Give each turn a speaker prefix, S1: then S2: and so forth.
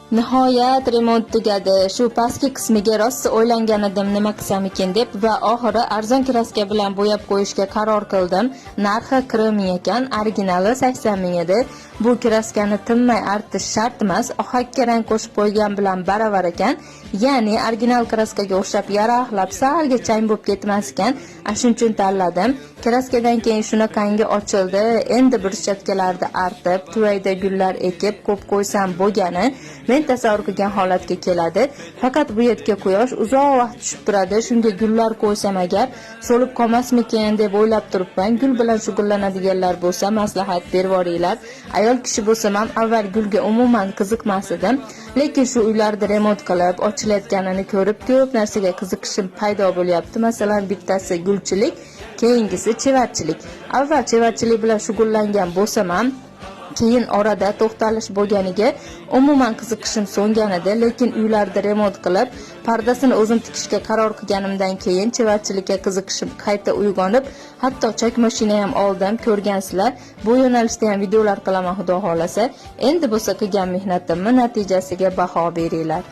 S1: Nihoyat remont tugadi. Shu pastki qismiga rosa o'ylangan edim nima qilsam ekan deb va oxiri arzon kraska bilan bo'yab qo'yishga qaror qildim. Narxi 40 ming ekan, originali 80 ming edi. Bu kraskani tinmay artish shart emas, ohakka rang qo'shib qo'ygan bilan baravar ekan. Ya'ni original kraskaga o'xshab yaraqlab salga chang bo'lib ketmas ekan. Shuning uchun tanladim. Kraskadan keyin shunaqangi ochildi. Endi burchakkalarda artib, tuvayda gullar ekib ko'p qo'ysam bo'lgani men tasavvur qilgan holatga keladi. Faqat bu yerga quyosh uzoq vaqt tushib turadi. Shunga gullar qo'ysam agar so'lib qolmasmikin deb o'ylab turibman. Gul bilan shug'ullanadiganlar bo'lsa maslahat bervoringlar. Ayol kishi bo'lsam ham avval gulga umuman qiziqmas edim. Lekin shu uylarda remont qilib ochilayotganini ko'rib ko'p narsaga qiziqishim paydo bo'lyapti. Masalan, bittasi gulchilik, keyingisi chevarchilik. Avval chevarchilik bilan shug'ullangan bo'lsam ham keyin orada to'xtalish bo'lganiga umuman qiziqishim so'ngan edi, lekin uylarda remont qilib pardasini o'zim tikishga qaror qilganimdan keyin chevarchilikka qiziqishim qayta uyg'onib, hatto chak mashina ham oldim, ko'rgansizlar. Bu yo'nalishda ham videolar qilaman xudo xolasa. Endi bo'lsa qilgan mehnatimning natijasiga baho beringlar.